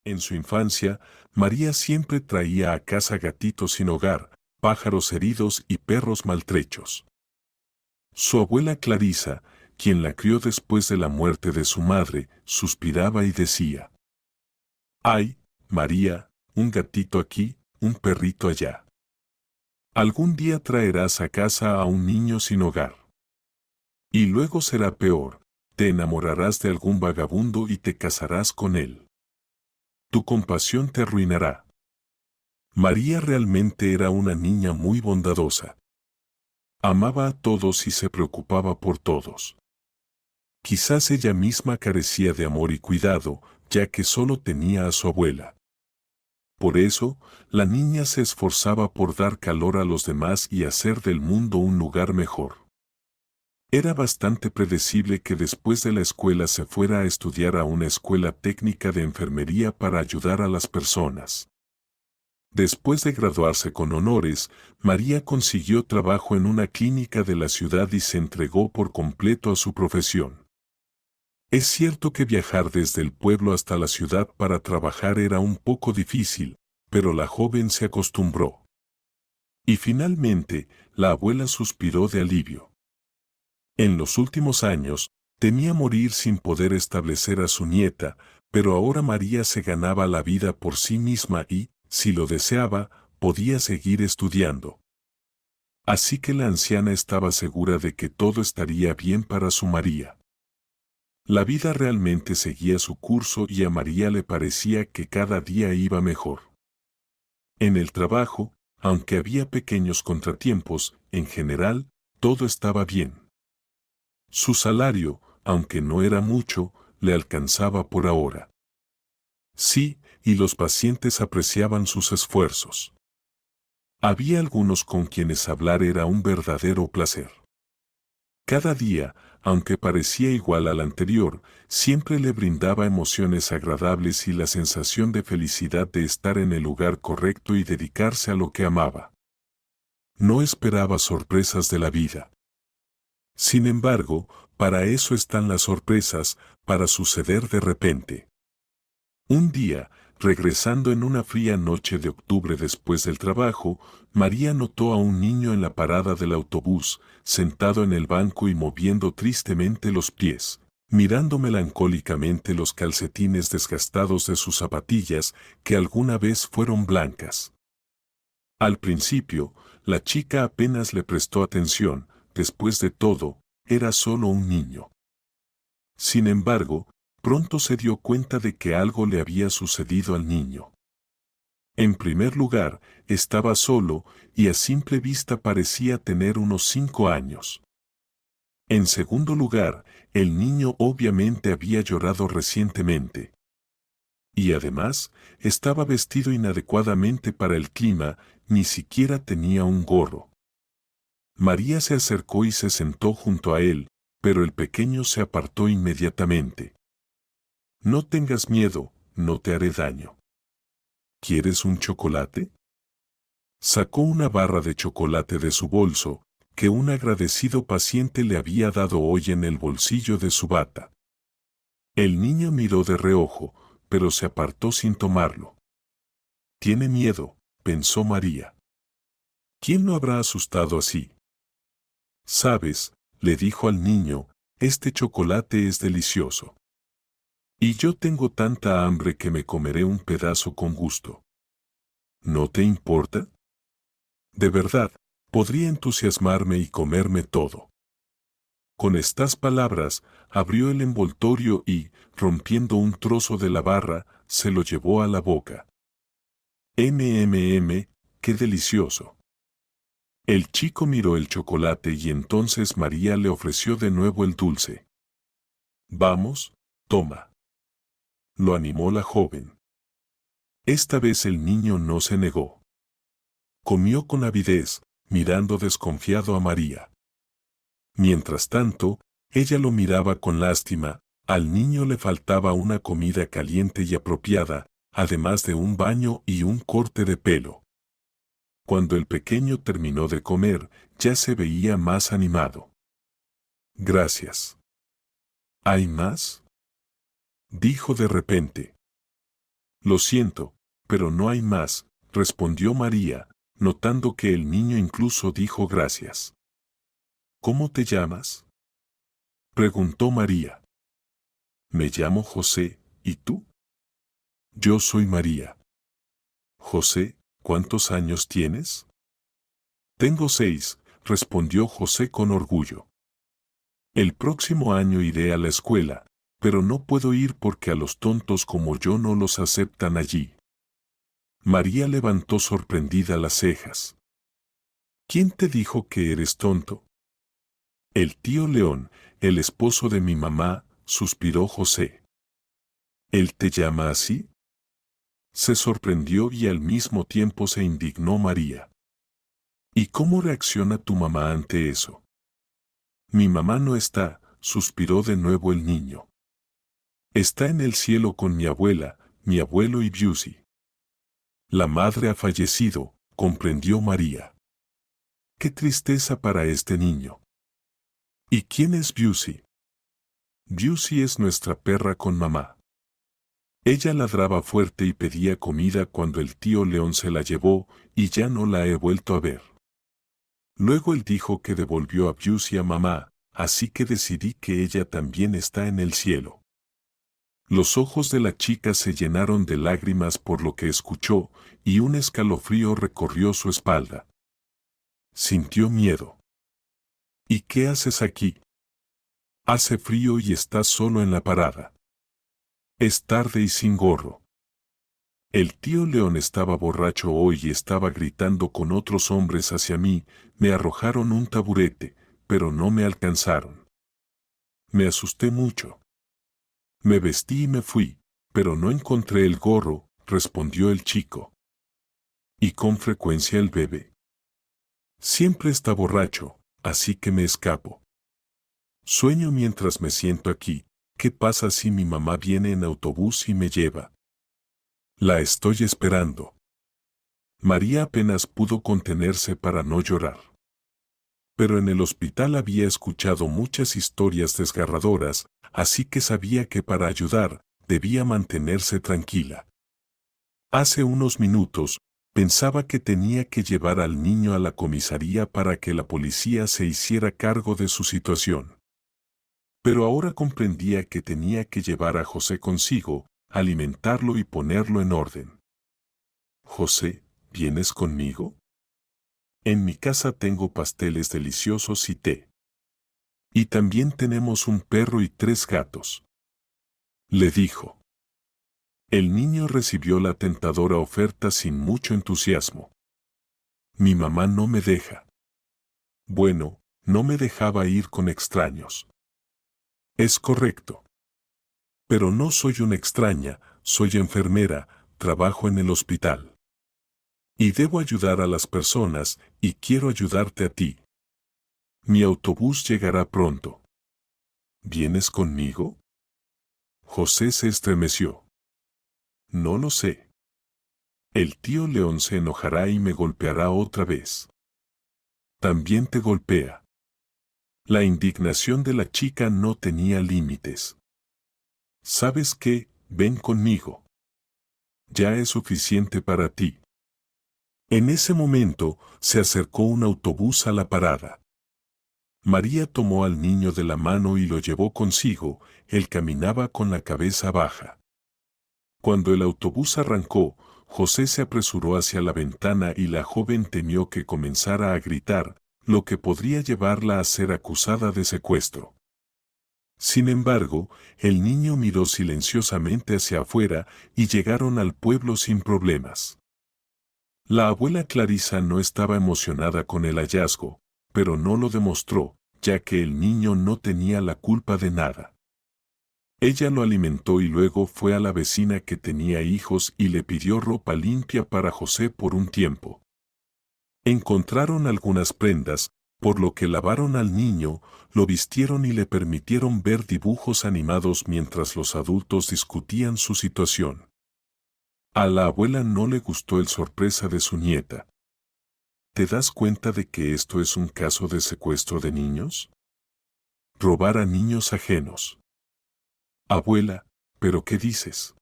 En su infancia, María siempre traía a casa gatitos sin hogar, pájaros heridos y perros maltrechos. Su abuela Clarisa, quien la crió después de la muerte de su madre, suspiraba y decía: «Ay, María, un gatito aquí, un perrito allá. Algún día traerás a casa a un niño sin hogar. Y luego será peor, te enamorarás de algún vagabundo y te casarás con él. Tu compasión te arruinará». María realmente era una niña muy bondadosa. Amaba a todos y se preocupaba por todos. Quizás ella misma carecía de amor y cuidado, ya que solo tenía a su abuela. Por eso, la niña se esforzaba por dar calor a los demás y hacer del mundo un lugar mejor. Era bastante predecible que después de la escuela se fuera a estudiar a una escuela técnica de enfermería para ayudar a las personas. Después de graduarse con honores, María consiguió trabajo en una clínica de la ciudad y se entregó por completo a su profesión. Es cierto que viajar desde el pueblo hasta la ciudad para trabajar era un poco difícil, pero la joven se acostumbró. Y finalmente, la abuela suspiró de alivio. En los últimos años, temía morir sin poder establecer a su nieta, pero ahora María se ganaba la vida por sí misma y, si lo deseaba, podía seguir estudiando. Así que la anciana estaba segura de que todo estaría bien para su María. La vida realmente seguía su curso y a María le parecía que cada día iba mejor. En el trabajo, aunque había pequeños contratiempos, en general, todo estaba bien. Su salario, aunque no era mucho, le alcanzaba por ahora. Sí, y los pacientes apreciaban sus esfuerzos. Había algunos con quienes hablar era un verdadero placer. Cada día, aunque parecía igual al anterior, siempre le brindaba emociones agradables y la sensación de felicidad de estar en el lugar correcto y dedicarse a lo que amaba. No esperaba sorpresas de la vida. Sin embargo, para eso están las sorpresas, para suceder de repente. Un día, regresando en una fría noche de octubre después del trabajo, María notó a un niño en la parada del autobús, sentado en el banco y moviendo tristemente los pies, mirando melancólicamente los calcetines desgastados de sus zapatillas que alguna vez fueron blancas. Al principio, la chica apenas le prestó atención, después de todo, era solo un niño. Sin embargo, pronto se dio cuenta de que algo le había sucedido al niño. En primer lugar, estaba solo y a simple vista parecía tener unos 5 años. En segundo lugar, el niño obviamente había llorado recientemente. Y además, estaba vestido inadecuadamente para el clima, ni siquiera tenía un gorro. María se acercó y se sentó junto a él, pero el pequeño se apartó inmediatamente. «No tengas miedo, no te haré daño. ¿Quieres un chocolate?». Sacó una barra de chocolate de su bolso, que un agradecido paciente le había dado hoy en el bolsillo de su bata. El niño miró de reojo, pero se apartó sin tomarlo. «Tiene miedo», pensó María. «¿Quién lo habrá asustado así?». «Sabes», le dijo al niño, «este chocolate es delicioso. Y yo tengo tanta hambre que me comeré un pedazo con gusto. ¿No te importa?». De verdad, podría entusiasmarme y comerme todo. Con estas palabras, abrió el envoltorio y, rompiendo un trozo de la barra, se lo llevó a la boca. ¡Qué delicioso! El chico miró el chocolate y entonces María le ofreció de nuevo el dulce. «Vamos, toma». Lo animó la joven. Esta vez el niño no se negó. Comió con avidez, mirando desconfiado a María. Mientras tanto, ella lo miraba con lástima, al niño le faltaba una comida caliente y apropiada, además de un baño y un corte de pelo. Cuando el pequeño terminó de comer, ya se veía más animado. «Gracias». «¿Hay más?», dijo de repente. Lo siento, pero no hay más, respondió María, notando que el niño incluso dijo gracias. ¿Cómo te llamas?, preguntó María. Me llamo José, ¿y tú? Yo soy María. José, ¿cuántos años tienes? Tengo 6, respondió José con orgullo. El próximo año iré a la escuela, pero no puedo ir porque a los tontos como yo no los aceptan allí. María levantó sorprendida las cejas. ¿Quién te dijo que eres tonto? El tío León, el esposo de mi mamá, suspiró José. ¿Él te llama así? Se sorprendió y al mismo tiempo se indignó María. ¿Y cómo reacciona tu mamá ante eso? Mi mamá no está, suspiró de nuevo el niño. Está en el cielo con mi abuela, mi abuelo y Busey. La madre ha fallecido, comprendió María. Qué tristeza para este niño. ¿Y quién es Busey? Busey es nuestra perra con mamá. Ella ladraba fuerte y pedía comida cuando el tío León se la llevó y ya no la he vuelto a ver. Luego él dijo que devolvió a Busey a mamá, así que decidí que ella también está en el cielo. Los ojos de la chica se llenaron de lágrimas por lo que escuchó y un escalofrío recorrió su espalda. Sintió miedo. ¿Y qué haces aquí? Hace frío y estás solo en la parada. Es tarde y sin gorro. El tío León estaba borracho hoy y estaba gritando con otros hombres hacia mí, me arrojaron un taburete, pero no me alcanzaron. Me asusté mucho. Me vestí y me fui, pero no encontré el gorro, respondió el chico. ¿Y con frecuencia el bebe? Siempre está borracho, así que me escapo. Sueño mientras me siento aquí. ¿Qué pasa si mi mamá viene en autobús y me lleva? La estoy esperando. María apenas pudo contenerse para no llorar. Pero en el hospital había escuchado muchas historias desgarradoras, así que sabía que para ayudar, debía mantenerse tranquila. Hace unos minutos, pensaba que tenía que llevar al niño a la comisaría para que la policía se hiciera cargo de su situación. Pero ahora comprendía que tenía que llevar a José consigo, alimentarlo y ponerlo en orden. José, ¿vienes conmigo? En mi casa tengo pasteles deliciosos y té. Y también tenemos un perro y 3 gatos. Le dijo. El niño recibió la tentadora oferta sin mucho entusiasmo. Mi mamá no me deja. Bueno, no me dejaba ir con extraños. Es correcto. Pero no soy una extraña, soy enfermera, trabajo en el hospital. Y debo ayudar a las personas, y quiero ayudarte a ti. Mi autobús llegará pronto. ¿Vienes conmigo? José se estremeció. No lo sé. El tío León se enojará y me golpeará otra vez. También te golpea. La indignación de la chica no tenía límites. ¿Sabes qué? Ven conmigo. Ya es suficiente para ti. En ese momento, se acercó un autobús a la parada. María tomó al niño de la mano y lo llevó consigo, él caminaba con la cabeza baja. Cuando el autobús arrancó, José se apresuró hacia la ventana y la joven temió que comenzara a gritar, lo que podría llevarla a ser acusada de secuestro. Sin embargo, el niño miró silenciosamente hacia afuera y llegaron al pueblo sin problemas. La abuela Clarisa no estaba emocionada con el hallazgo, pero no lo demostró, ya que el niño no tenía la culpa de nada. Ella lo alimentó y luego fue a la vecina que tenía hijos y le pidió ropa limpia para José por un tiempo. Encontraron algunas prendas, por lo que lavaron al niño, lo vistieron y le permitieron ver dibujos animados mientras los adultos discutían su situación. A la abuela no le gustó el sorpresa de su nieta. ¿Te das cuenta de que esto es un caso de secuestro de niños? Robar a niños ajenos. Abuela, ¿pero qué dices?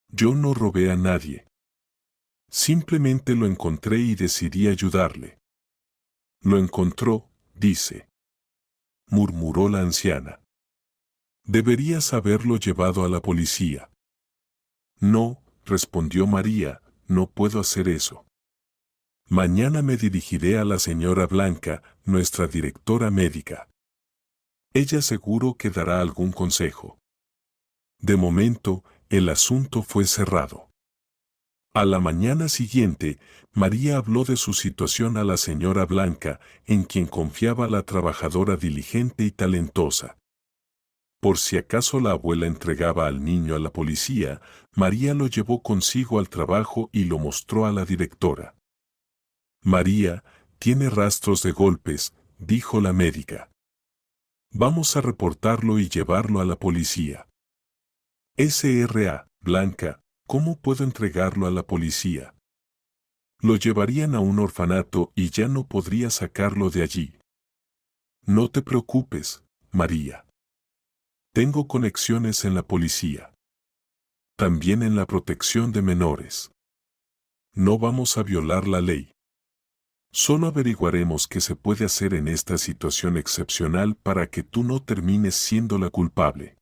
Yo no robé a nadie. Simplemente lo encontré y decidí ayudarle. Lo encontró, dice, murmuró la anciana. Deberías haberlo llevado a la policía. No, respondió María, no puedo hacer eso. Mañana me dirigiré a la señora Blanca, nuestra directora médica. Ella seguro que dará algún consejo. De momento, el asunto fue cerrado. A la mañana siguiente, María habló de su situación a la señora Blanca, en quien confiaba la trabajadora diligente y talentosa. Por si acaso la abuela entregaba al niño a la policía, María lo llevó consigo al trabajo y lo mostró a la directora. María, tiene rastros de golpes, dijo la médica. Vamos a reportarlo y llevarlo a la policía. S.R.A. Blanca, ¿cómo puedo entregarlo a la policía? Lo llevarían a un orfanato y ya no podría sacarlo de allí. No te preocupes, María. Tengo conexiones en la policía. También en la protección de menores. No vamos a violar la ley. Solo averiguaremos qué se puede hacer en esta situación excepcional para que tú no termines siendo la culpable.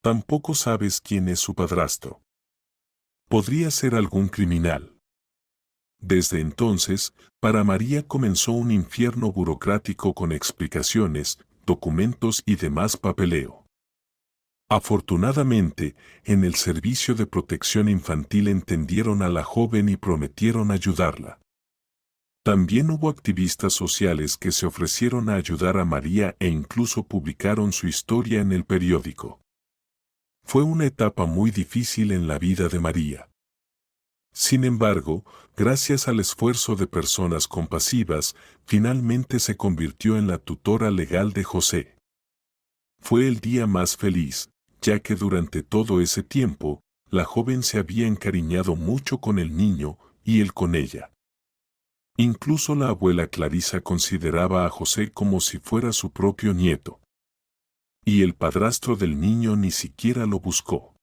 Tampoco sabes quién es su padrastro. Podría ser algún criminal. Desde entonces, para María comenzó un infierno burocrático con explicaciones, documentos y demás papeleo. Afortunadamente, en el Servicio de Protección Infantil entendieron a la joven y prometieron ayudarla. También hubo activistas sociales que se ofrecieron a ayudar a María e incluso publicaron su historia en el periódico. Fue una etapa muy difícil en la vida de María. Sin embargo, gracias al esfuerzo de personas compasivas, finalmente se convirtió en la tutora legal de José. Fue el día más feliz, ya que durante todo ese tiempo, la joven se había encariñado mucho con el niño y él con ella. Incluso la abuela Clarisa consideraba a José como si fuera su propio nieto. Y el padrastro del niño ni siquiera lo buscó.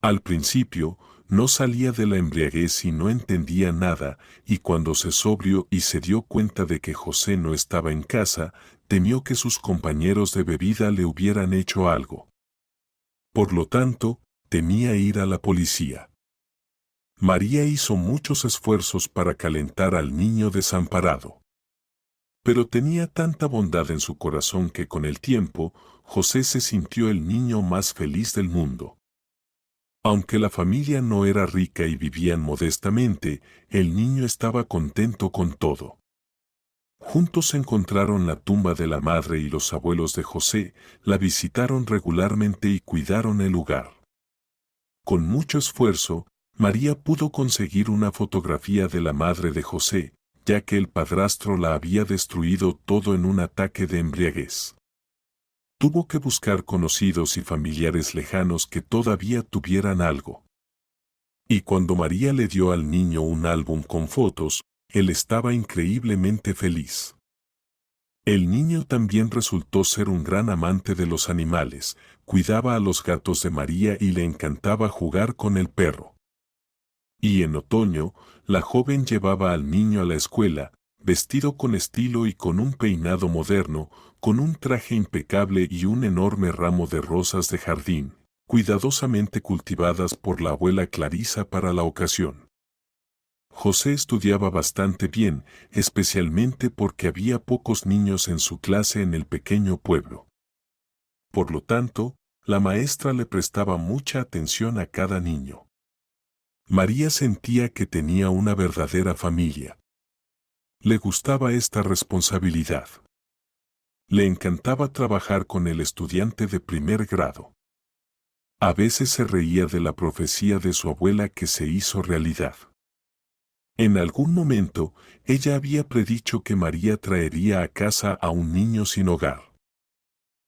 Al principio, no salía de la embriaguez y no entendía nada, y cuando se sobrió y se dio cuenta de que José no estaba en casa, temió que sus compañeros de bebida le hubieran hecho algo. Por lo tanto, temía ir a la policía. María hizo muchos esfuerzos para calentar al niño desamparado. Pero tenía tanta bondad en su corazón que con el tiempo, José se sintió el niño más feliz del mundo. Aunque la familia no era rica y vivían modestamente, el niño estaba contento con todo. Juntos encontraron la tumba de la madre y los abuelos de José, la visitaron regularmente y cuidaron el lugar. Con mucho esfuerzo, María pudo conseguir una fotografía de la madre de José, ya que el padrastro la había destruido todo en un ataque de embriaguez. Tuvo que buscar conocidos y familiares lejanos que todavía tuvieran algo. Y cuando María le dio al niño un álbum con fotos, él estaba increíblemente feliz. El niño también resultó ser un gran amante de los animales, cuidaba a los gatos de María y le encantaba jugar con el perro. Y en otoño, la joven llevaba al niño a la escuela, vestido con estilo y con un peinado moderno, con un traje impecable y un enorme ramo de rosas de jardín, cuidadosamente cultivadas por la abuela Clarisa para la ocasión. José estudiaba bastante bien, especialmente porque había pocos niños en su clase en el pequeño pueblo. Por lo tanto, la maestra le prestaba mucha atención a cada niño. María sentía que tenía una verdadera familia. Le gustaba esta responsabilidad. Le encantaba trabajar con el estudiante de primer grado. A veces se reía de la profecía de su abuela que se hizo realidad. En algún momento, ella había predicho que María traería a casa a un niño sin hogar.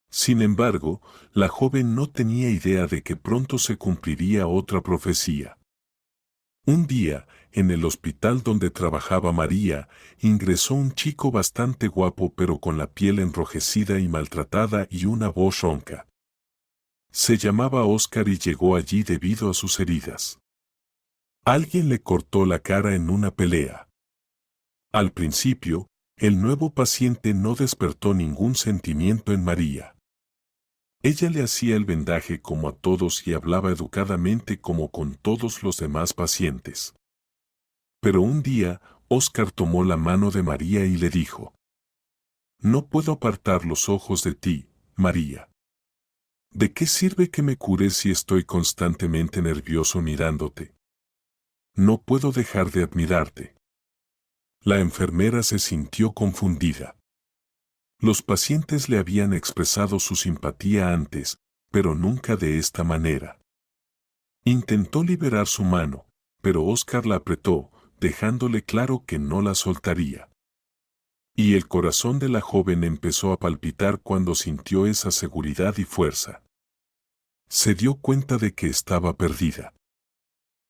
Sin embargo, la joven no tenía idea de que pronto se cumpliría otra profecía. Un día, en el hospital donde trabajaba María, ingresó un chico bastante guapo pero con la piel enrojecida y maltratada y una voz ronca. Se llamaba Óscar y llegó allí debido a sus heridas. Alguien le cortó la cara en una pelea. Al principio, el nuevo paciente no despertó ningún sentimiento en María. Ella le hacía el vendaje como a todos y hablaba educadamente como con todos los demás pacientes. Pero un día, Óscar tomó la mano de María y le dijo: «No puedo apartar los ojos de ti, María. ¿De qué sirve que me cures si estoy constantemente nervioso mirándote? No puedo dejar de admirarte». La enfermera se sintió confundida. Los pacientes le habían expresado su simpatía antes, pero nunca de esta manera. Intentó liberar su mano, pero Óscar la apretó, dejándole claro que no la soltaría. Y el corazón de la joven empezó a palpitar cuando sintió esa seguridad y fuerza. Se dio cuenta de que estaba perdida.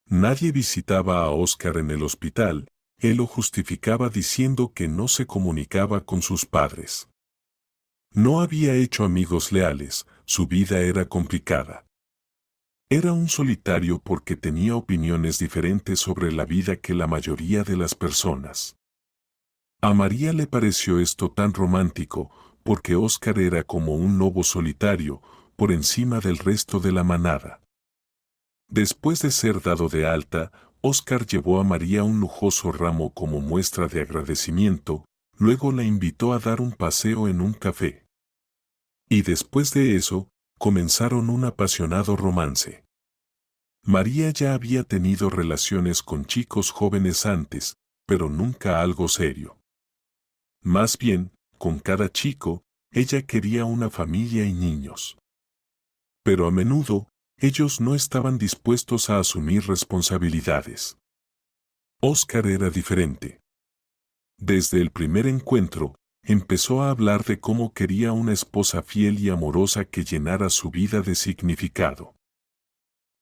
Nadie visitaba a Óscar en el hospital, él lo justificaba diciendo que no se comunicaba con sus padres. No había hecho amigos leales, su vida era complicada. Era un solitario porque tenía opiniones diferentes sobre la vida que la mayoría de las personas. A María le pareció esto tan romántico, porque Óscar era como un lobo solitario, por encima del resto de la manada. Después de ser dado de alta, Óscar llevó a María un lujoso ramo como muestra de agradecimiento, luego la invitó a dar un paseo en un café. Y después de eso, comenzaron un apasionado romance. María ya había tenido relaciones con chicos jóvenes antes, pero nunca algo serio. Más bien, con cada chico, ella quería una familia y niños. Pero a menudo, ellos no estaban dispuestos a asumir responsabilidades. Óscar era diferente. Desde el primer encuentro, empezó a hablar de cómo quería una esposa fiel y amorosa que llenara su vida de significado.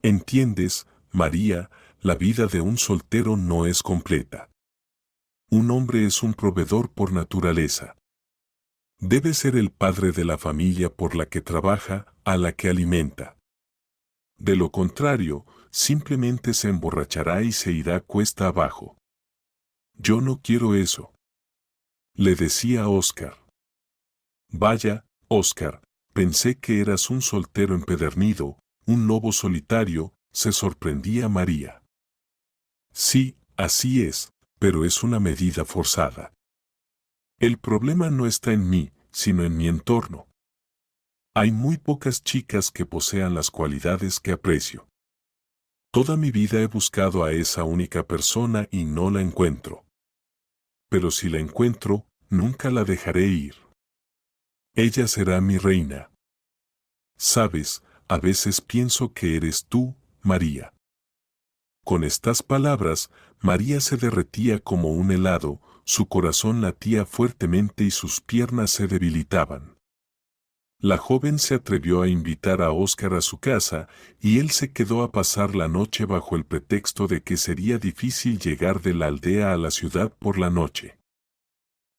¿Entiendes, María? La vida de un soltero no es completa. Un hombre es un proveedor por naturaleza. Debe ser el padre de la familia por la que trabaja, a la que alimenta. De lo contrario, simplemente se emborrachará y se irá cuesta abajo. Yo no quiero eso, le decía a Óscar. Vaya, Óscar, pensé que eras un soltero empedernido, un lobo solitario, se sorprendía María. Sí, así es, pero es una medida forzada. El problema no está en mí, sino en mi entorno. Hay muy pocas chicas que posean las cualidades que aprecio. Toda mi vida he buscado a esa única persona y no la encuentro. Pero si la encuentro, nunca la dejaré ir. Ella será mi reina. Sabes, a veces pienso que eres tú, María. Con estas palabras, María se derretía como un helado, su corazón latía fuertemente y sus piernas se debilitaban. La joven se atrevió a invitar a Óscar a su casa, y él se quedó a pasar la noche bajo el pretexto de que sería difícil llegar de la aldea a la ciudad por la noche.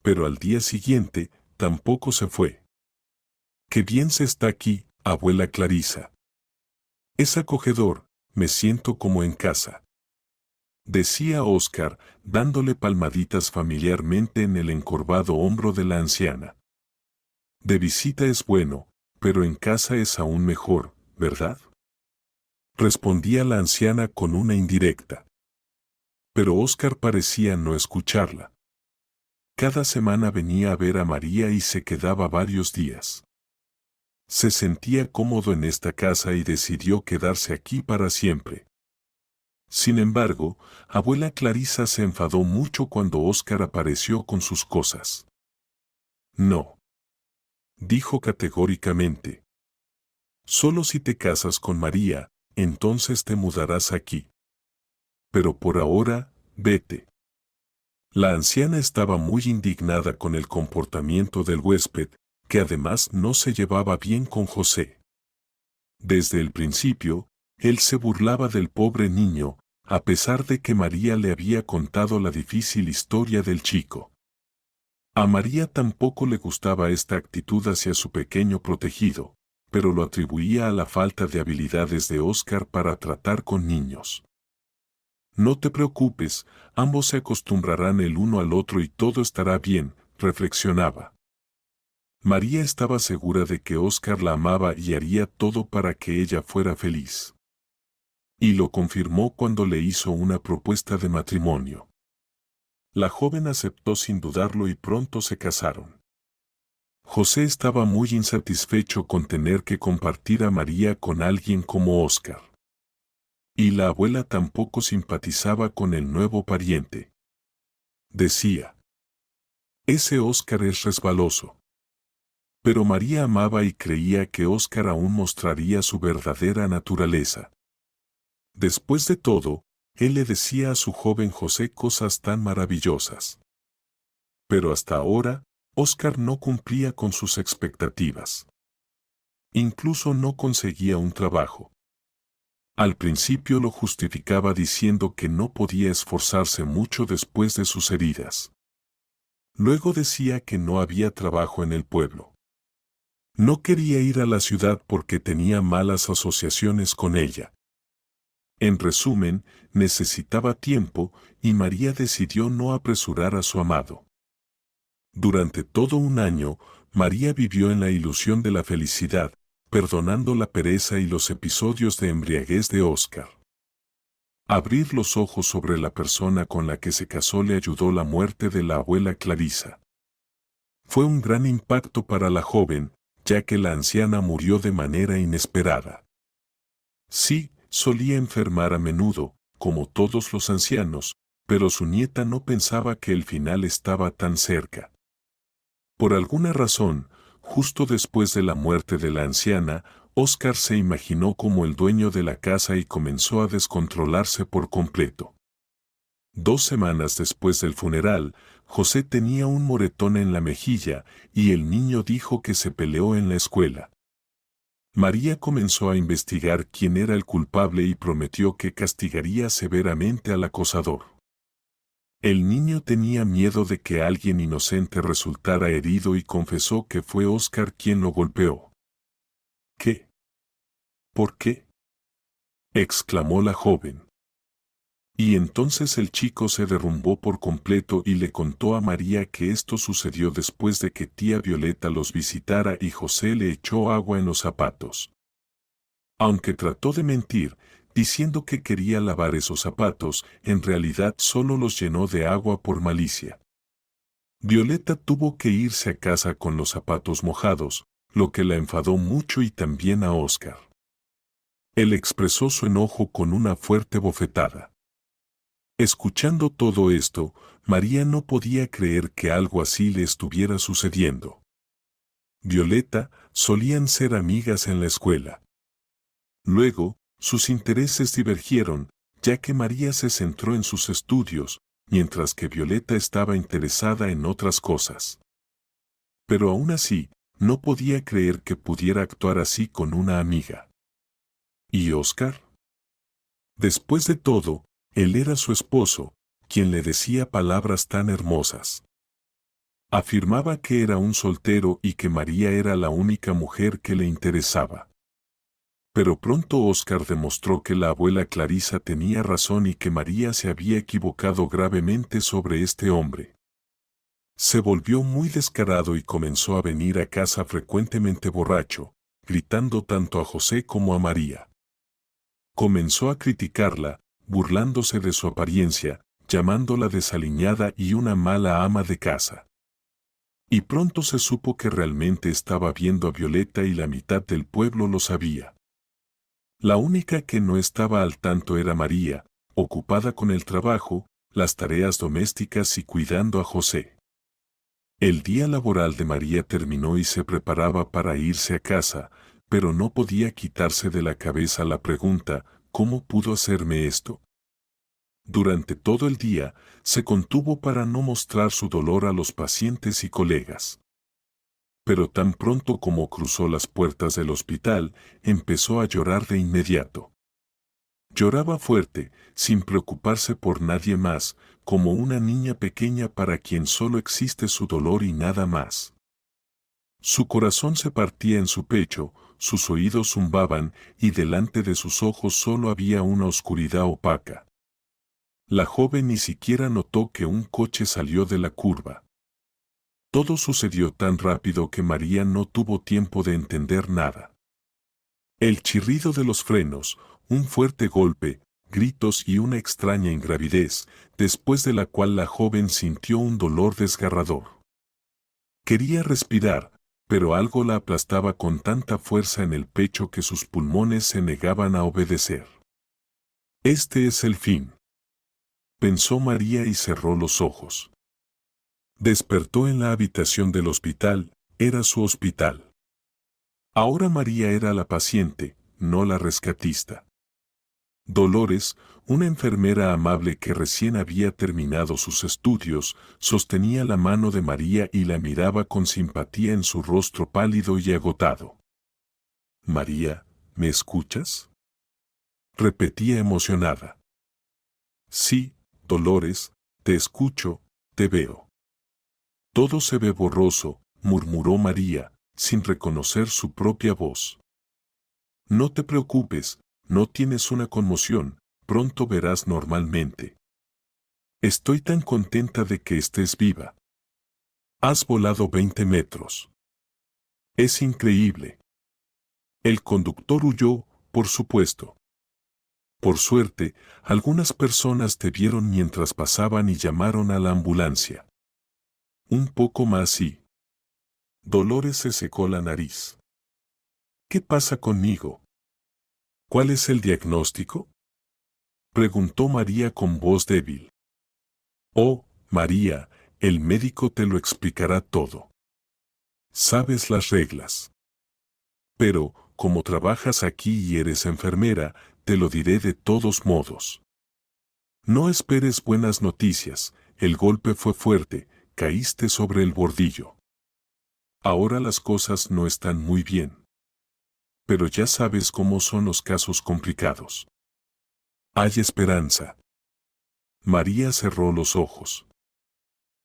Pero al día siguiente, tampoco se fue. «Qué bien se está aquí, abuela Clarisa. Es acogedor, me siento como en casa», decía Óscar, dándole palmaditas familiarmente en el encorvado hombro de la anciana. «De visita es bueno, pero en casa es aún mejor, ¿verdad?», respondía la anciana con una indirecta. Pero Óscar parecía no escucharla. Cada semana venía a ver a María y se quedaba varios días. Se sentía cómodo en esta casa y decidió quedarse aquí para siempre. Sin embargo, abuela Clarisa se enfadó mucho cuando Óscar apareció con sus cosas. «No», dijo categóricamente. «Solo si te casas con María, entonces te mudarás aquí. Pero por ahora, vete». La anciana estaba muy indignada con el comportamiento del huésped, que además no se llevaba bien con José. Desde el principio, él se burlaba del pobre niño, a pesar de que María le había contado la difícil historia del chico. A María tampoco le gustaba esta actitud hacia su pequeño protegido, pero lo atribuía a la falta de habilidades de Óscar para tratar con niños. No te preocupes, ambos se acostumbrarán el uno al otro y todo estará bien, reflexionaba. María estaba segura de que Óscar la amaba y haría todo para que ella fuera feliz. Y lo confirmó cuando le hizo una propuesta de matrimonio. La joven aceptó sin dudarlo y pronto se casaron. José estaba muy insatisfecho con tener que compartir a María con alguien como Óscar. Y la abuela tampoco simpatizaba con el nuevo pariente. Decía: ese Óscar es resbaloso. Pero María amaba y creía que Óscar aún mostraría su verdadera naturaleza. Después de todo, él le decía a su joven José cosas tan maravillosas. Pero hasta ahora, Óscar no cumplía con sus expectativas. Incluso no conseguía un trabajo. Al principio lo justificaba diciendo que no podía esforzarse mucho después de sus heridas. Luego decía que no había trabajo en el pueblo. No quería ir a la ciudad porque tenía malas asociaciones con ella. En resumen, necesitaba tiempo y María decidió no apresurar a su amado. Durante todo un año, María vivió en la ilusión de la felicidad, perdonando la pereza y los episodios de embriaguez de Óscar. Abrir los ojos sobre la persona con la que se casó le ayudó la muerte de la abuela Clarisa. Fue un gran impacto para la joven, ya que la anciana murió de manera inesperada. Sí, solía enfermar a menudo, como todos los ancianos, pero su nieta no pensaba que el final estaba tan cerca. Por alguna razón, justo después de la muerte de la anciana, Óscar se imaginó como el dueño de la casa y comenzó a descontrolarse por completo. 2 semanas después del funeral, José tenía un moretón en la mejilla y el niño dijo que se peleó en la escuela. María comenzó a investigar quién era el culpable y prometió que castigaría severamente al acosador. El niño tenía miedo de que alguien inocente resultara herido y confesó que fue Óscar quien lo golpeó. ¿Qué? ¿Por qué?, exclamó la joven. Y entonces el chico se derrumbó por completo y le contó a María que esto sucedió después de que tía Violeta los visitara y José le echó agua en los zapatos. Aunque trató de mentir, diciendo que quería lavar esos zapatos, en realidad solo los llenó de agua por malicia. Violeta tuvo que irse a casa con los zapatos mojados, lo que la enfadó mucho y también a Óscar. Él expresó su enojo con una fuerte bofetada. Escuchando todo esto, María no podía creer que algo así le estuviera sucediendo. Violeta solían ser amigas en la escuela. Luego, sus intereses divergieron, ya que María se centró en sus estudios, mientras que Violeta estaba interesada en otras cosas. Pero aún así, no podía creer que pudiera actuar así con una amiga. ¿Y Óscar? Después de todo, él era su esposo, quien le decía palabras tan hermosas. Afirmaba que era un soltero y que María era la única mujer que le interesaba. Pero pronto Óscar demostró que la abuela Clarisa tenía razón y que María se había equivocado gravemente sobre este hombre. Se volvió muy descarado y comenzó a venir a casa frecuentemente borracho, gritando tanto a José como a María. Comenzó a criticarla, burlándose de su apariencia, llamándola desaliñada y una mala ama de casa. Y pronto se supo que realmente estaba viendo a Violeta y la mitad del pueblo lo sabía. La única que no estaba al tanto era María, ocupada con el trabajo, las tareas domésticas y cuidando a José. El día laboral de María terminó y se preparaba para irse a casa, pero no podía quitarse de la cabeza la pregunta: ¿cómo pudo hacerme esto? Durante todo el día, se contuvo para no mostrar su dolor a los pacientes y colegas. Pero tan pronto como cruzó las puertas del hospital, empezó a llorar de inmediato. Lloraba fuerte, sin preocuparse por nadie más, como una niña pequeña para quien solo existe su dolor y nada más. Su corazón se partía en su pecho, sus oídos zumbaban y delante de sus ojos solo había una oscuridad opaca. La joven ni siquiera notó que un coche salió de la curva. Todo sucedió tan rápido que María no tuvo tiempo de entender nada. El chirrido de los frenos, un fuerte golpe, gritos y una extraña ingravidez, después de la cual la joven sintió un dolor desgarrador. Quería respirar, pero algo la aplastaba con tanta fuerza en el pecho que sus pulmones se negaban a obedecer. Este es el fin, pensó María y cerró los ojos. Despertó en la habitación del hospital, era su hospital. Ahora María era la paciente, no la rescatista. Dolores, una enfermera amable que recién había terminado sus estudios, sostenía la mano de María y la miraba con simpatía en su rostro pálido y agotado. María, ¿me escuchas?, repetía emocionada. Sí, Dolores, te escucho, te veo. Todo se ve borroso, murmuró María, sin reconocer su propia voz. No te preocupes, no tienes una conmoción, pronto verás normalmente. Estoy tan contenta de que estés viva. Has volado 20 metros. Es increíble. El conductor huyó, por supuesto. Por suerte, algunas personas te vieron mientras pasaban y llamaron a la ambulancia. Un poco más y... Dolores se secó la nariz. ¿Qué pasa conmigo? ¿Cuál es el diagnóstico?, preguntó María con voz débil. Oh, María, el médico te lo explicará todo. Sabes las reglas. Pero, como trabajas aquí y eres enfermera, te lo diré de todos modos. No esperes buenas noticias, el golpe fue fuerte, caíste sobre el bordillo. Ahora las cosas no están muy bien. Pero ya sabes cómo son los casos complicados. Hay esperanza. María cerró los ojos.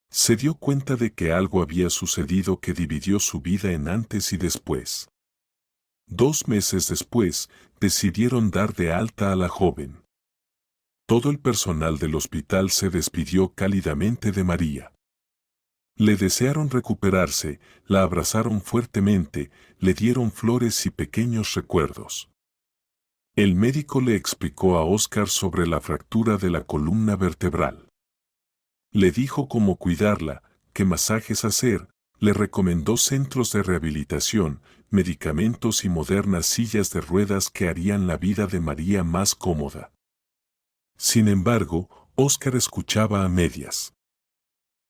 Se dio cuenta de que algo había sucedido que dividió su vida en antes y después. 2 meses después, decidieron dar de alta a la joven. Todo el personal del hospital se despidió cálidamente de María. Le desearon recuperarse, la abrazaron fuertemente, le dieron flores y pequeños recuerdos. El médico le explicó a Óscar sobre la fractura de la columna vertebral. Le dijo cómo cuidarla, qué masajes hacer, le recomendó centros de rehabilitación, medicamentos y modernas sillas de ruedas que harían la vida de María más cómoda. Sin embargo, Óscar escuchaba a medias.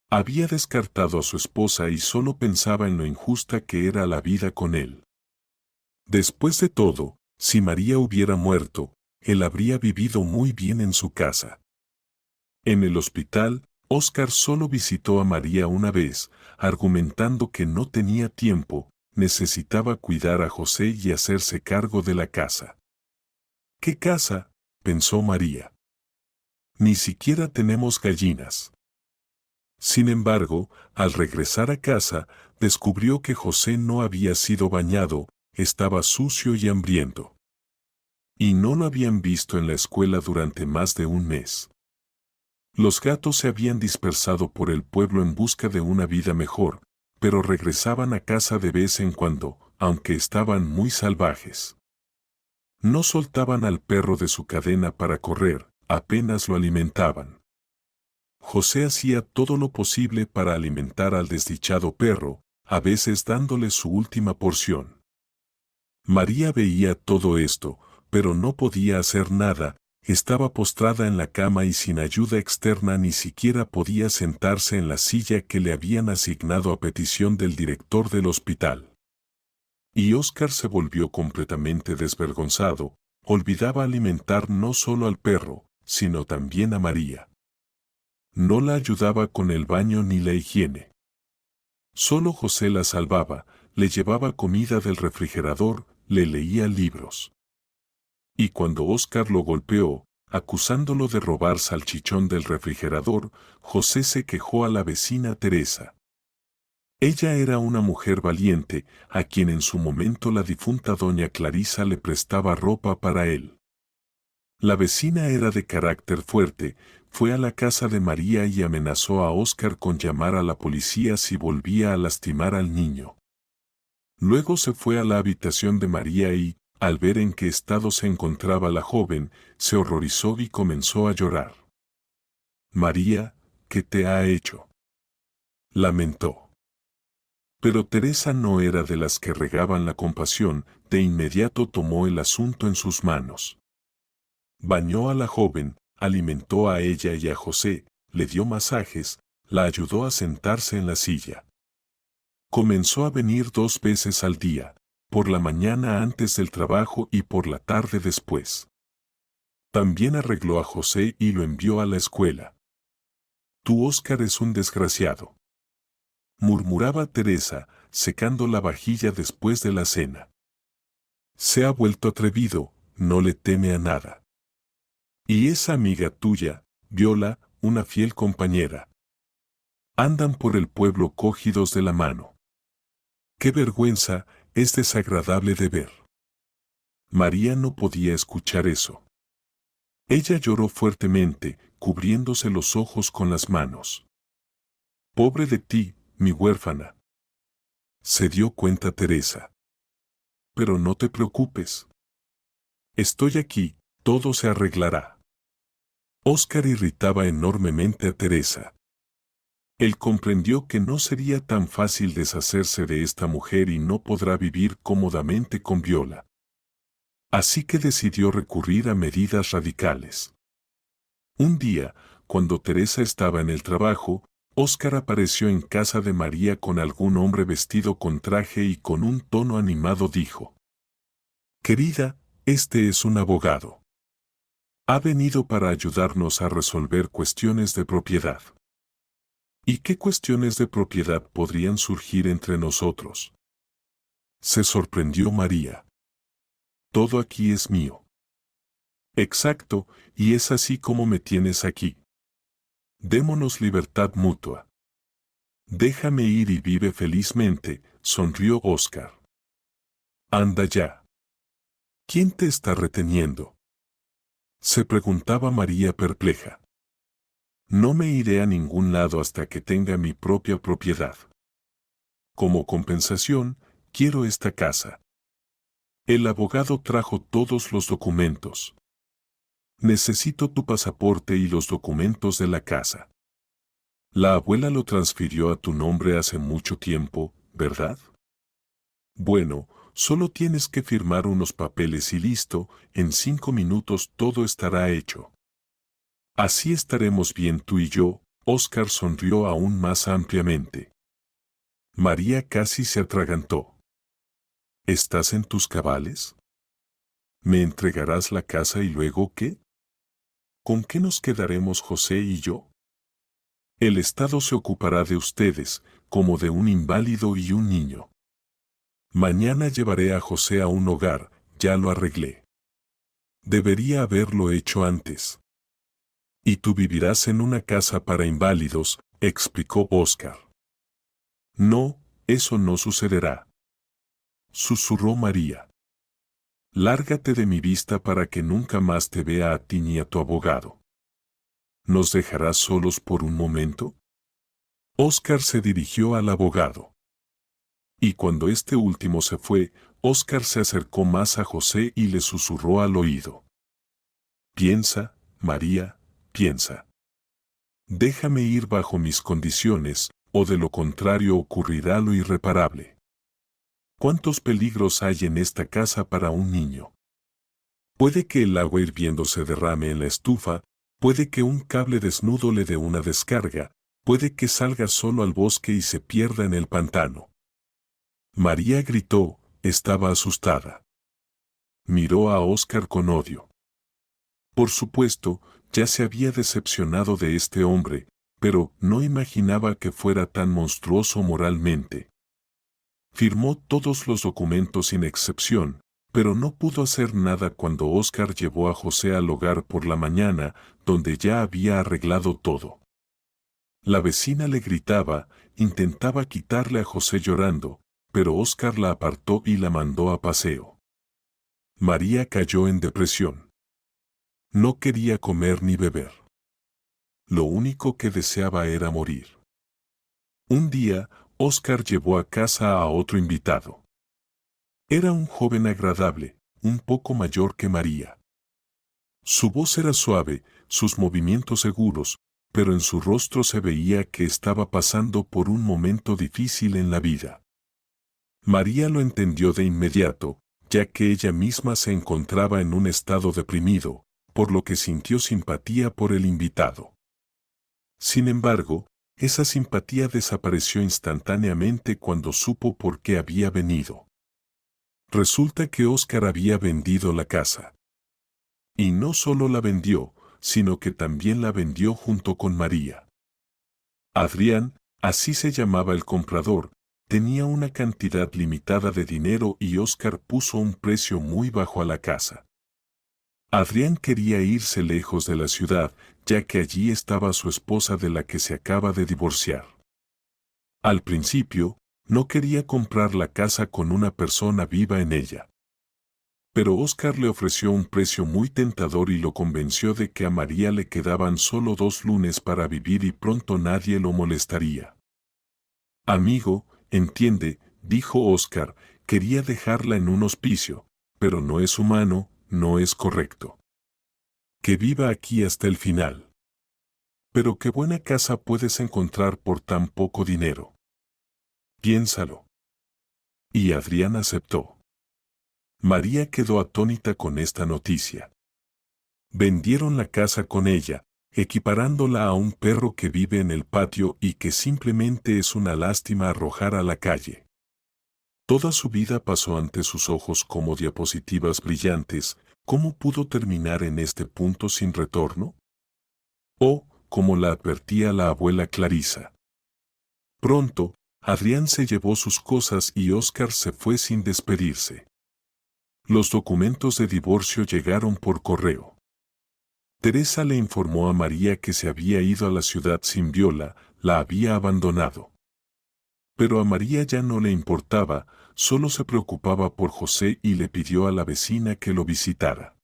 Había descartado a su esposa y solo pensaba en lo injusta que era la vida con él. Después de todo, si María hubiera muerto, él habría vivido muy bien en su casa. En el hospital, Óscar solo visitó a María una vez, argumentando que no tenía tiempo, necesitaba cuidar a José y hacerse cargo de la casa. ¿Qué casa?, pensó María. Ni siquiera tenemos gallinas. Sin embargo, al regresar a casa, descubrió que José no había sido bañado, estaba sucio y hambriento. Y no lo habían visto en la escuela durante más de un mes. Los gatos se habían dispersado por el pueblo en busca de una vida mejor, pero regresaban a casa de vez en cuando, aunque estaban muy salvajes. No soltaban al perro de su cadena para correr, apenas lo alimentaban. José hacía todo lo posible para alimentar al desdichado perro, a veces dándole su última porción. María veía todo esto, pero no podía hacer nada, estaba postrada en la cama y sin ayuda externa ni siquiera podía sentarse en la silla que le habían asignado a petición del director del hospital. Y Óscar se volvió completamente desvergonzado, olvidaba alimentar no solo al perro, sino también a María. No la ayudaba con el baño ni la higiene. Solo José la salvaba, le llevaba comida del refrigerador, le leía libros. Y cuando Óscar lo golpeó, acusándolo de robar salchichón del refrigerador, José se quejó a la vecina Teresa. Ella era una mujer valiente, a quien en su momento la difunta doña Clarisa le prestaba ropa para él. La vecina era de carácter fuerte, fue a la casa de María y amenazó a Óscar con llamar a la policía si volvía a lastimar al niño. Luego se fue a la habitación de María y, al ver en qué estado se encontraba la joven, se horrorizó y comenzó a llorar. «María, ¿qué te ha hecho?», lamentó. Pero Teresa no era de las que regaban la compasión, de inmediato tomó el asunto en sus manos. Bañó a la joven, alimentó a ella y a José, le dio masajes, la ayudó a sentarse en la silla. Comenzó a venir 2 veces al día, por la mañana antes del trabajo y por la tarde después. También arregló a José y lo envió a la escuela. «Tu Óscar es un desgraciado», murmuraba Teresa, secando la vajilla después de la cena. «Se ha vuelto atrevido, no le teme a nada. Y esa amiga tuya, Viola, una fiel compañera. Andan por el pueblo cogidos de la mano. ¡Qué vergüenza! Es desagradable de ver». María no podía escuchar eso. Ella lloró fuertemente, cubriéndose los ojos con las manos. «Pobre de ti, mi huérfana», se dio cuenta Teresa. «Pero no te preocupes. Estoy aquí, todo se arreglará». Óscar irritaba enormemente a Teresa. Él comprendió que no sería tan fácil deshacerse de esta mujer y no podrá vivir cómodamente con Viola. Así que decidió recurrir a medidas radicales. Un día, cuando Teresa estaba en el trabajo, Óscar apareció en casa de María con algún hombre vestido con traje y con un tono animado dijo: «Querida, este es un abogado. Ha venido para ayudarnos a resolver cuestiones de propiedad». «¿Y qué cuestiones de propiedad podrían surgir entre nosotros?», se sorprendió María. «Todo aquí es mío». «Exacto, y es así como me tienes aquí. Démonos libertad mutua». «Déjame ir y vive felizmente», sonrió Óscar. «Anda ya». «¿Quién te está reteniendo?», se preguntaba María perpleja. «No me iré a ningún lado hasta que tenga mi propia propiedad. Como compensación, quiero esta casa». El abogado trajo todos los documentos. «Necesito tu pasaporte y los documentos de la casa. La abuela lo transfirió a tu nombre hace mucho tiempo, ¿verdad? Bueno, solo tienes que firmar unos papeles y listo, en 5 minutos todo estará hecho. Así estaremos bien tú y yo». Óscar sonrió aún más ampliamente. María casi se atragantó. «¿Estás en tus cabales? ¿Me entregarás la casa y luego qué? ¿Con qué nos quedaremos José y yo? El Estado se ocupará de ustedes, como de un inválido y un niño. Mañana llevaré a José a un hogar, ya lo arreglé. Debería haberlo hecho antes. Y tú vivirás en una casa para inválidos», explicó Óscar. «No, eso no sucederá», susurró María. «Lárgate de mi vista para que nunca más te vea a ti ni a tu abogado». «¿Nos dejarás solos por un momento?». Óscar se dirigió al abogado. Y cuando este último se fue, Óscar se acercó más a José y le susurró al oído: «Piensa, María, piensa. Déjame ir bajo mis condiciones, o de lo contrario ocurrirá lo irreparable. ¿Cuántos peligros hay en esta casa para un niño? Puede que el agua hirviendo se derrame en la estufa, puede que un cable desnudo le dé una descarga, puede que salga solo al bosque y se pierda en el pantano». María gritó, estaba asustada. Miró a Óscar con odio. Por supuesto, ya se había decepcionado de este hombre, pero no imaginaba que fuera tan monstruoso moralmente. Firmó todos los documentos sin excepción, pero no pudo hacer nada cuando Óscar llevó a José al hogar por la mañana, donde ya había arreglado todo. La vecina le gritaba, intentaba quitarle a José llorando, pero Óscar la apartó y la mandó a paseo. María cayó en depresión. No quería comer ni beber. Lo único que deseaba era morir. Un día, Óscar llevó a casa a otro invitado. Era un joven agradable, un poco mayor que María. Su voz era suave, sus movimientos seguros, pero en su rostro se veía que estaba pasando por un momento difícil en la vida. María lo entendió de inmediato, ya que ella misma se encontraba en un estado deprimido, por lo que sintió simpatía por el invitado. Sin embargo, esa simpatía desapareció instantáneamente cuando supo por qué había venido. Resulta que Óscar había vendido la casa. Y no solo la vendió, sino que también la vendió junto con María. Adrián, así se llamaba el comprador, tenía una cantidad limitada de dinero y Óscar puso un precio muy bajo a la casa. Adrián quería irse lejos de la ciudad, ya que allí estaba su esposa de la que se acaba de divorciar. Al principio, no quería comprar la casa con una persona viva en ella. Pero Óscar le ofreció un precio muy tentador y lo convenció de que a María le quedaban solo 2 lunes para vivir y pronto nadie lo molestaría. Amigo, entiende, dijo Óscar, quería dejarla en un hospicio, pero no es humano, no es correcto. Que viva aquí hasta el final. Pero qué buena casa puedes encontrar por tan poco dinero. Piénsalo. Y Adrián aceptó. María quedó atónita con esta noticia. Vendieron la casa con ella, equiparándola a un perro que vive en el patio y que simplemente es una lástima arrojar a la calle. Toda su vida pasó ante sus ojos como diapositivas brillantes. ¿Cómo pudo terminar en este punto sin retorno? O, como la advertía la abuela Clarisa. Pronto, Adrián se llevó sus cosas y Óscar se fue sin despedirse. Los documentos de divorcio llegaron por correo. Teresa le informó a María que se había ido a la ciudad sin Viola, la había abandonado. Pero a María ya no le importaba, solo se preocupaba por José y le pidió a la vecina que lo visitara.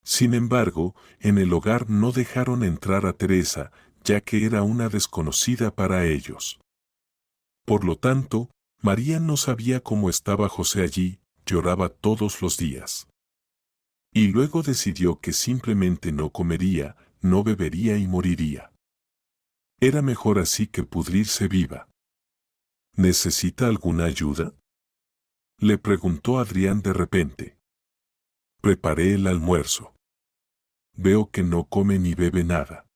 Sin embargo, en el hogar no dejaron entrar a Teresa, ya que era una desconocida para ellos. Por lo tanto, María no sabía cómo estaba José allí, lloraba todos los días. Y luego decidió que simplemente no comería, no bebería y moriría. Era mejor así que pudrirse viva. ¿Necesita alguna ayuda?, le preguntó Adrián de repente. Preparé el almuerzo. Veo que no come ni bebe nada.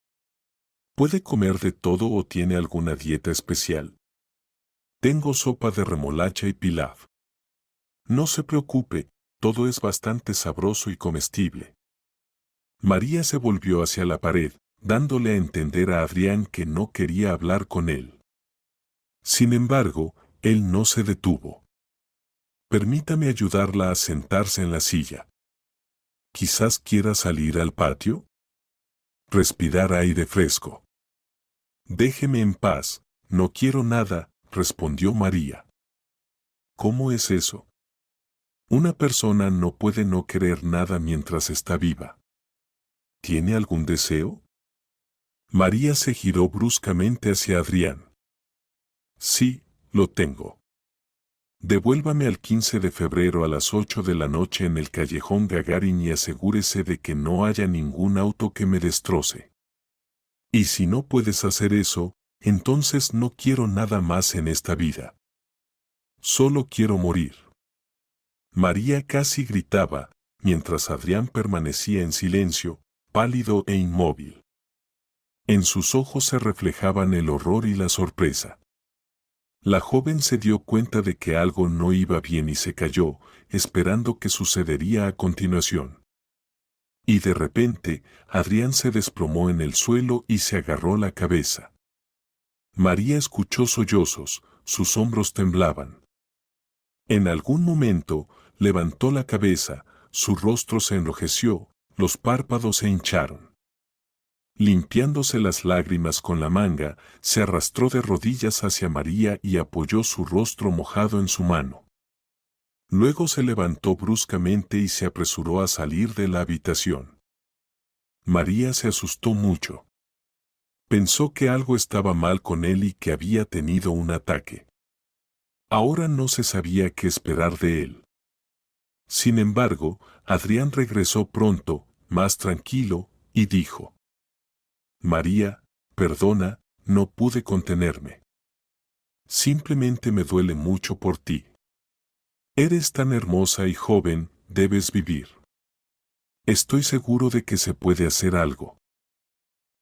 ¿Puede comer de todo o tiene alguna dieta especial? Tengo sopa de remolacha y pilaf. No se preocupe, todo es bastante sabroso y comestible. María se volvió hacia la pared, dándole a entender a Adrián que no quería hablar con él. Sin embargo, él no se detuvo. Permítame ayudarla a sentarse en la silla. Quizás quiera salir al patio. Respirar aire fresco. Déjeme en paz, no quiero nada, respondió María. ¿Cómo es eso? Una persona no puede no querer nada mientras está viva. ¿Tiene algún deseo? María se giró bruscamente hacia Adrián. Sí, lo tengo. Devuélvame al 15 de febrero a las 8 de la noche en el callejón Gagarin y asegúrese de que no haya ningún auto que me destroce. Y si no puedes hacer eso, entonces no quiero nada más en esta vida. Solo quiero morir. María casi gritaba, mientras Adrián permanecía en silencio, pálido e inmóvil. En sus ojos se reflejaban el horror y la sorpresa. La joven se dio cuenta de que algo no iba bien y se calló, esperando qué sucedería a continuación. Y de repente, Adrián se desplomó en el suelo y se agarró la cabeza. María escuchó sollozos, sus hombros temblaban. En algún momento, levantó la cabeza, su rostro se enrojeció, los párpados se hincharon. Limpiándose las lágrimas con la manga, se arrastró de rodillas hacia María y apoyó su rostro mojado en su mano. Luego se levantó bruscamente y se apresuró a salir de la habitación. María se asustó mucho. Pensó que algo estaba mal con él y que había tenido un ataque. Ahora no se sabía qué esperar de él. Sin embargo, Adrián regresó pronto, más tranquilo, y dijo: María, perdona, no pude contenerme. Simplemente me duele mucho por ti. Eres tan hermosa y joven, debes vivir. Estoy seguro de que se puede hacer algo.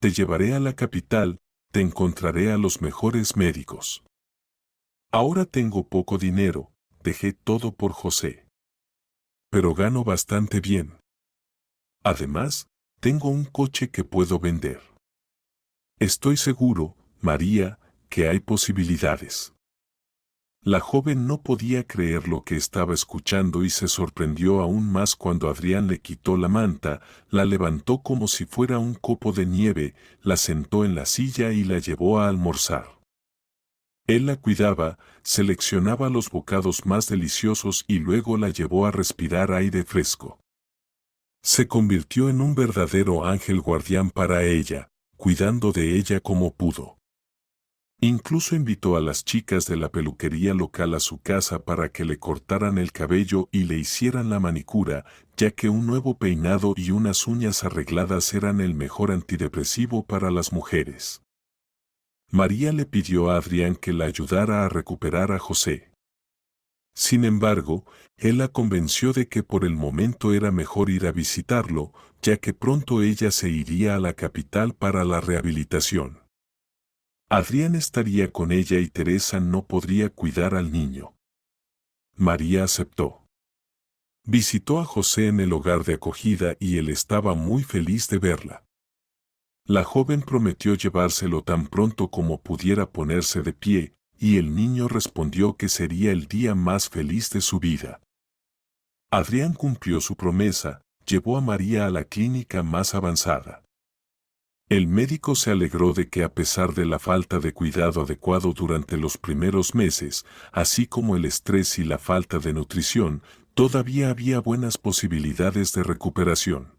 Te llevaré a la capital, te encontraré a los mejores médicos. Ahora tengo poco dinero, dejé todo por José. Pero gano bastante bien. Además, tengo un coche que puedo vender. Estoy seguro, María, que hay posibilidades. La joven no podía creer lo que estaba escuchando y se sorprendió aún más cuando Adrián le quitó la manta, la levantó como si fuera un copo de nieve, la sentó en la silla y la llevó a almorzar. Él la cuidaba, seleccionaba los bocados más deliciosos y luego la llevó a respirar aire fresco. Se convirtió en un verdadero ángel guardián para ella, cuidando de ella como pudo. Incluso invitó a las chicas de la peluquería local a su casa para que le cortaran el cabello y le hicieran la manicura, ya que un nuevo peinado y unas uñas arregladas eran el mejor antidepresivo para las mujeres. María le pidió a Adrián que la ayudara a recuperar a José. Sin embargo, él la convenció de que por el momento era mejor ir a visitarlo, ya que pronto ella se iría a la capital para la rehabilitación. Adrián estaría con ella y Teresa no podría cuidar al niño. María aceptó. Visitó a José en el hogar de acogida y él estaba muy feliz de verla. La joven prometió llevárselo tan pronto como pudiera ponerse de pie, y el niño respondió que sería el día más feliz de su vida. Adrián cumplió su promesa, llevó a María a la clínica más avanzada. El médico se alegró de que a pesar de la falta de cuidado adecuado durante los primeros meses, así como el estrés y la falta de nutrición, todavía había buenas posibilidades de recuperación.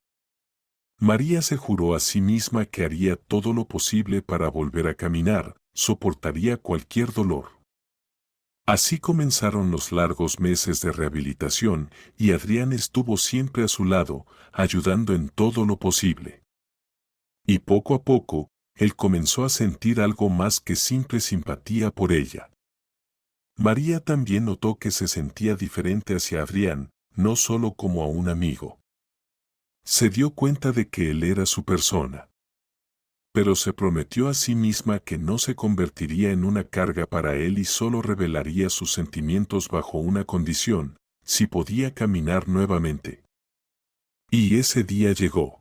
María se juró a sí misma que haría todo lo posible para volver a caminar, soportaría cualquier dolor. Así comenzaron los largos meses de rehabilitación y Adrián estuvo siempre a su lado, ayudando en todo lo posible. Y poco a poco, él comenzó a sentir algo más que simple simpatía por ella. María también notó que se sentía diferente hacia Adrián, no solo como a un amigo. Se dio cuenta de que él era su persona. Pero se prometió a sí misma que no se convertiría en una carga para él y solo revelaría sus sentimientos bajo una condición: si podía caminar nuevamente. Y ese día llegó.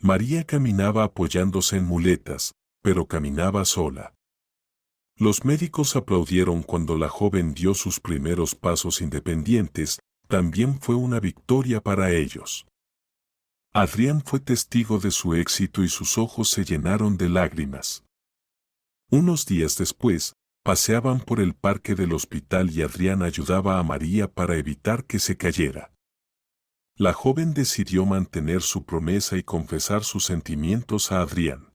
María caminaba apoyándose en muletas, pero caminaba sola. Los médicos aplaudieron cuando la joven dio sus primeros pasos independientes, también fue una victoria para ellos. Adrián fue testigo de su éxito y sus ojos se llenaron de lágrimas. Unos días después, paseaban por el parque del hospital y Adrián ayudaba a María para evitar que se cayera. La joven decidió mantener su promesa y confesar sus sentimientos a Adrián.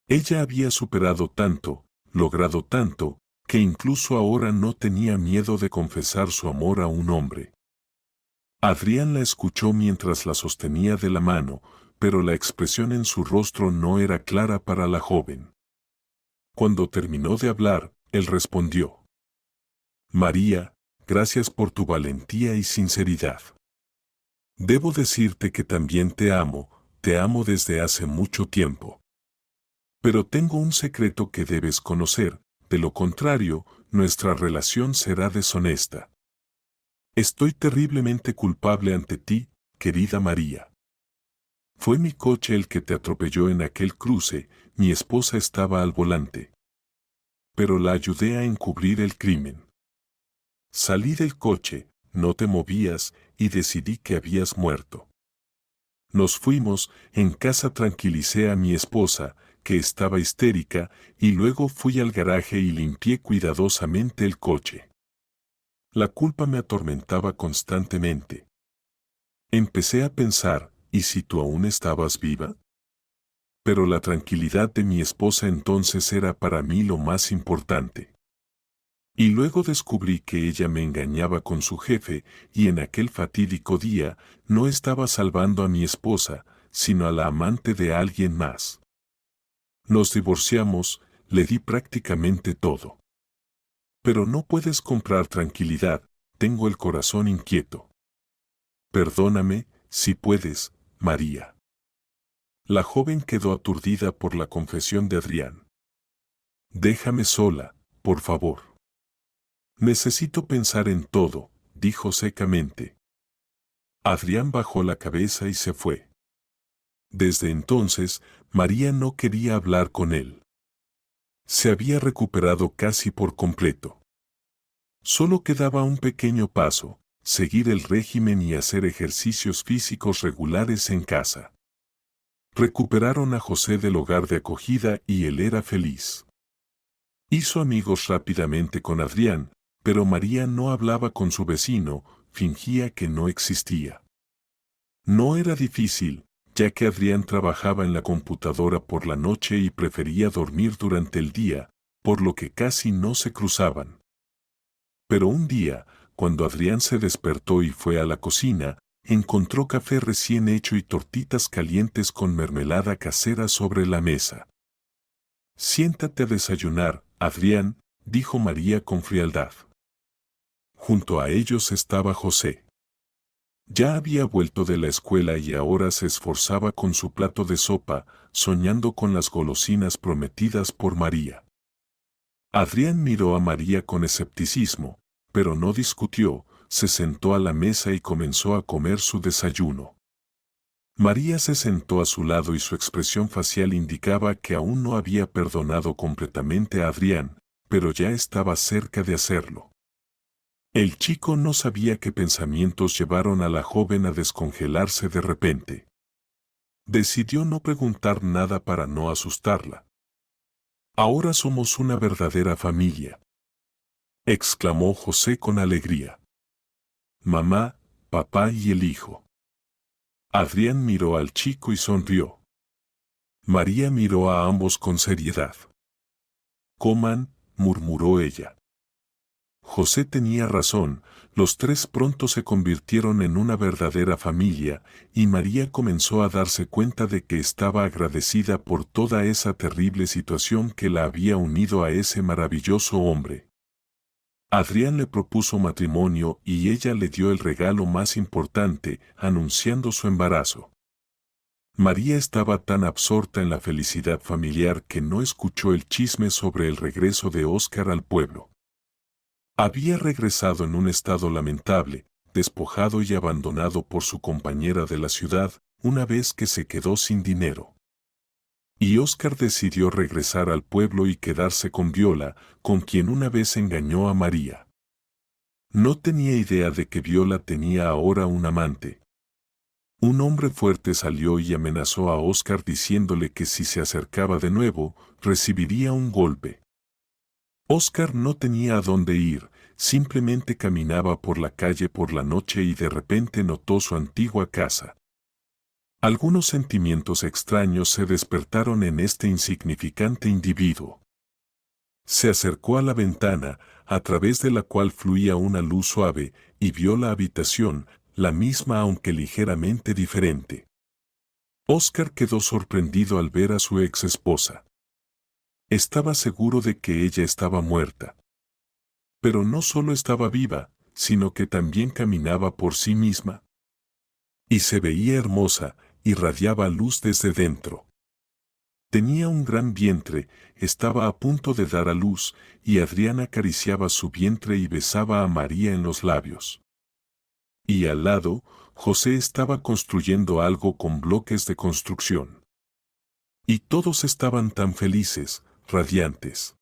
Ella había superado tanto, logrado tanto, que incluso ahora no tenía miedo de confesar su amor a un hombre. Adrián la escuchó mientras la sostenía de la mano, pero la expresión en su rostro no era clara para la joven. Cuando terminó de hablar, él respondió: María, gracias por tu valentía y sinceridad. Debo decirte que también te amo desde hace mucho tiempo. Pero tengo un secreto que debes conocer, de lo contrario, nuestra relación será deshonesta. Estoy terriblemente culpable ante ti, querida María. Fue mi coche el que te atropelló en aquel cruce, mi esposa estaba al volante. Pero la ayudé a encubrir el crimen. Salí del coche, no te movías, y decidí que habías muerto. Nos fuimos, en casa tranquilicé a mi esposa, que estaba histérica, y luego fui al garaje y limpié cuidadosamente el coche. La culpa me atormentaba constantemente. Empecé a pensar, ¿y si tú aún estabas viva? Pero la tranquilidad de mi esposa entonces era para mí lo más importante. Y luego descubrí que ella me engañaba con su jefe, y en aquel fatídico día no estaba salvando a mi esposa, sino a la amante de alguien más. Nos divorciamos, le di prácticamente todo. Pero no puedes comprar tranquilidad, tengo el corazón inquieto. Perdóname, si puedes, María. La joven quedó aturdida por la confesión de Adrián. Déjame sola, por favor. Necesito pensar en todo, dijo secamente. Adrián bajó la cabeza y se fue. Desde entonces, María no quería hablar con él. Se había recuperado casi por completo. Solo quedaba un pequeño paso, seguir el régimen y hacer ejercicios físicos regulares en casa. Recuperaron a José del hogar de acogida y él era feliz. Hizo amigos rápidamente con Adrián, pero María no hablaba con su vecino, fingía que no existía. No era difícil, ya que Adrián trabajaba en la computadora por la noche y prefería dormir durante el día, por lo que casi no se cruzaban. Pero un día, cuando Adrián se despertó y fue a la cocina, encontró café recién hecho y tortitas calientes con mermelada casera sobre la mesa. Siéntate a desayunar, Adrián, dijo María con frialdad. Junto a ellos estaba José. Ya había vuelto de la escuela y ahora se esforzaba con su plato de sopa, soñando con las golosinas prometidas por María. Adrián miró a María con escepticismo, pero no discutió, se sentó a la mesa y comenzó a comer su desayuno. María se sentó a su lado y su expresión facial indicaba que aún no había perdonado completamente a Adrián, pero ya estaba cerca de hacerlo. El chico no sabía qué pensamientos llevaron a la joven a descongelarse de repente. Decidió no preguntar nada para no asustarla. Ahora somos una verdadera familia, exclamó José con alegría. Mamá, papá y el hijo. Adrián miró al chico y sonrió. María miró a ambos con seriedad. Coman, murmuró ella. José tenía razón, los tres pronto se convirtieron en una verdadera familia, y María comenzó a darse cuenta de que estaba agradecida por toda esa terrible situación que la había unido a ese maravilloso hombre. Adrián le propuso matrimonio y ella le dio el regalo más importante, anunciando su embarazo. María estaba tan absorta en la felicidad familiar que no escuchó el chisme sobre el regreso de Óscar al pueblo. Había regresado en un estado lamentable, despojado y abandonado por su compañera de la ciudad, una vez que se quedó sin dinero. Y Óscar decidió regresar al pueblo y quedarse con Viola, con quien una vez engañó a María. No tenía idea de que Viola tenía ahora un amante. Un hombre fuerte salió y amenazó a Óscar diciéndole que si se acercaba de nuevo, recibiría un golpe. Óscar no tenía a dónde ir, simplemente caminaba por la calle por la noche y de repente notó su antigua casa. Algunos sentimientos extraños se despertaron en este insignificante individuo. Se acercó a la ventana, a través de la cual fluía una luz suave, y vio la habitación, la misma aunque ligeramente diferente. Óscar quedó sorprendido al ver a su ex esposa. Estaba seguro de que ella estaba muerta. Pero no solo estaba viva, sino que también caminaba por sí misma. Y se veía hermosa, irradiaba luz desde dentro. Tenía un gran vientre, estaba a punto de dar a luz, y Adrián acariciaba su vientre y besaba a María en los labios. Y al lado, José estaba construyendo algo con bloques de construcción. Y todos estaban tan felices, radiantes.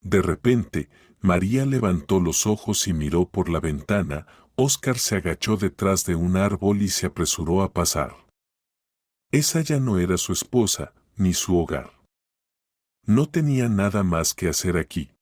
De repente, María levantó los ojos y miró por la ventana. Óscar se agachó detrás de un árbol y se apresuró a pasar. Esa ya no era su esposa, ni su hogar. No tenía nada más que hacer aquí.